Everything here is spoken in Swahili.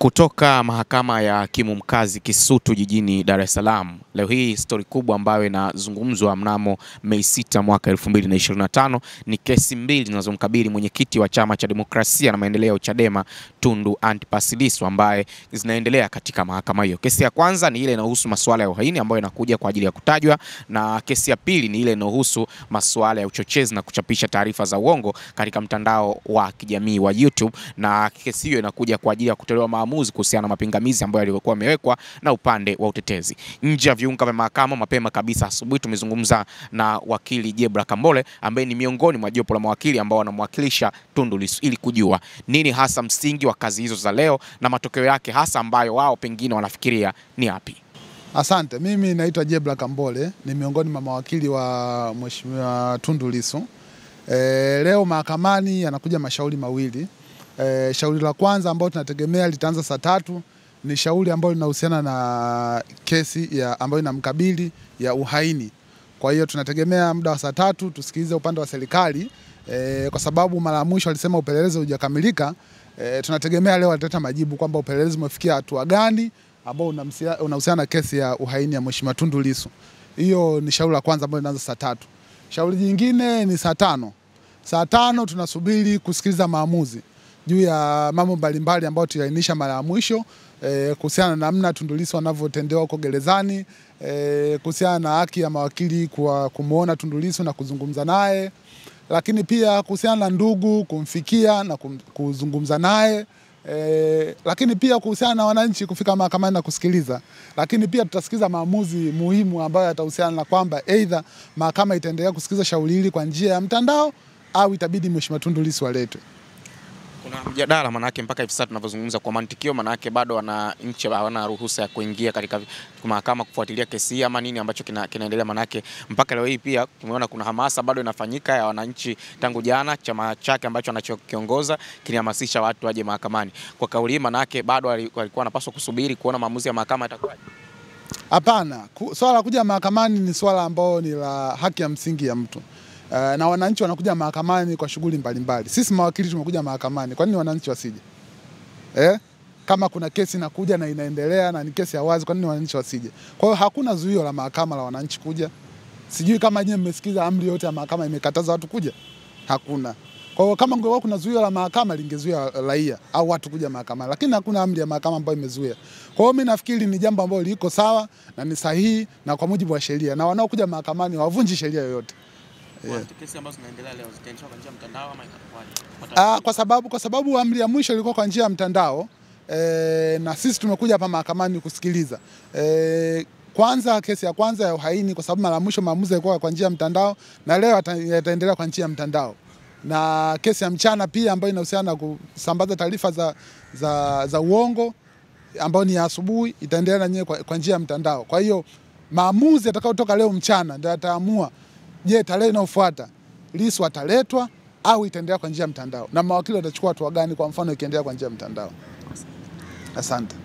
Kutoka mahakama ya hakimu mkazi Kisutu jijini Dar es Salaam. Leo hii story kubwa ambayo inazungumzwa mnamo Mei 6 mwaka 2025 ni kesi mbili zinazomkabili mwenyekiti wa Chama cha Demokrasia na Maendeleo Chadema Tundu Antipas Lissu ambaye zinaendelea katika mahakama hiyo. Kesi ya kwanza ni ile inayohusu masuala ya uhaini ambayo inakuja kwa ajili ya kutajwa, na kesi ya pili ni ile inayohusu masuala ya uchochezi na kuchapisha taarifa za uongo katika mtandao wa kijamii wa YouTube, na kesi hiyo inakuja kwa ajili ya kutolewa maamuzi kuhusiana na mapingamizi ambayo yalikuwa yamewekwa na upande wa utetezi. Nje ya viunga vya mahakama mapema kabisa asubuhi tumezungumza na wakili Jebra Kambole ambaye ni miongoni mwa jopo la mawakili ambao wanamwakilisha Tundu Lissu ili kujua nini hasa msingi wa kazi hizo za leo na matokeo yake hasa ambayo wao pengine wanafikiria ni yapi. Asante, mimi naitwa Jebra Kambole, ni miongoni mwa mawakili wa Mheshimiwa Tundu Lissu. Leo mahakamani yanakuja mashauri mawili. Shauri la kwanza ambalo tunategemea litaanza saa 3 ni shauri ambalo linahusiana na kesi ambayo inamkabili ya uhaini. Kwa hiyo tunategemea muda wa saa 3 tusikilize upande wa serikali, kwa sababu mara ya mwisho alisema upelelezi hujakamilika. Tunategemea leo ataleta majibu kwamba upelelezi umefikia hatua gani ambao unahusiana na kesi ya uhaini ya Mheshimiwa Tundu Lissu. Hiyo ni shauri la kwanza ambalo linaanza saa 3. Shauri jingine ni saa 5. Saa 5 tunasubiri kusikiliza maamuzi juu ya mambo mbalimbali ambayo tuliainisha mara ya mwisho, kuhusiana na namna Tundu Lissu anavyotendewa huko gerezani, kuhusiana na haki ya mawakili kumuona Tundu Lissu na kuzungumza naye, lakini pia kuhusiana na ndugu kumfikia na kuzungumza naye, lakini pia kuhusiana na wananchi kufika mahakamani na kusikiliza. Lakini pia tutasikiza maamuzi muhimu ambayo yatahusiana na kwamba either mahakama itaendelea kusikiliza shauri hili kwa njia ya mtandao au itabidi Mheshimiwa Tundu Lissu aletwe. Kuna mjadala manake mpaka hivi sasa tunavyozungumza kwa mantikio, manake bado wananchi hawana ruhusa ya kuingia katika mahakama kufuatilia kesi hii ama nini ambacho kinaendelea, manake mpaka leo hii pia tumeona kuna hamasa bado inafanyika ya wananchi. Tangu jana chama chake ambacho anachokiongoza kilihamasisha watu waje mahakamani. Kwa kauli hii manake bado walikuwa wanapaswa kusubiri kuona maamuzi ya mahakama yatakuwa. Hapana, swala la kuja mahakamani ni swala ambalo ni la haki ya msingi ya mtu. Na wananchi wanakuja mahakamani kwa shughuli mbalimbali. Sisi mawakili tumekuja mahakamani, kwa nini wananchi wasije? Kama kuna kesi inakuja na inaendelea na ni kesi ya wazi, kwa nini wananchi wasije? Kwa hiyo hakuna zuio la mahakama la wananchi kuja. Sijui kama nyinyi mmesikiza amri yote ya mahakama imekataza watu kuja? Hakuna. Kwa hiyo kama ungekuwa kuna zuio la mahakama lingezuia raia au watu kuja mahakamani, lakini hakuna amri ya mahakama ambayo imezuia. Kwa hiyo mimi nafikiri ni jambo ambalo liko sawa na ni sahihi na kwa mujibu wa sheria, na wanaokuja mahakamani hawavunji sheria yoyote. Kesi ambazo zinaendelea leo zitaendeshwa kwa njia ya mtandao ama itakuwaje? Kwa sababu amri ya mwisho ilikuwa kwa njia ya mtandao, na sisi tumekuja hapa mahakamani kusikiliza. Kwanza kesi ya kwanza ya uhaini, kwa sababu mara mwisho maamuzi yalikuwa kwa njia ya mtandao na leo yataendelea kwa njia ya mtandao. Na kesi ya mchana pia ambayo inahusiana na kusambaza taarifa za uongo ambayo ni ya asubuhi itaendelea na nyewe kwa njia ya mtandao. Kwa hiyo maamuzi yatakayotoka leo mchana ndio yataamua, je, tarehe inayofuata Lissu ataletwa au itaendelea kwa njia ya mtandao, na mawakili watachukua hatua gani kwa mfano ikiendelea kwa njia ya mtandao. Asante.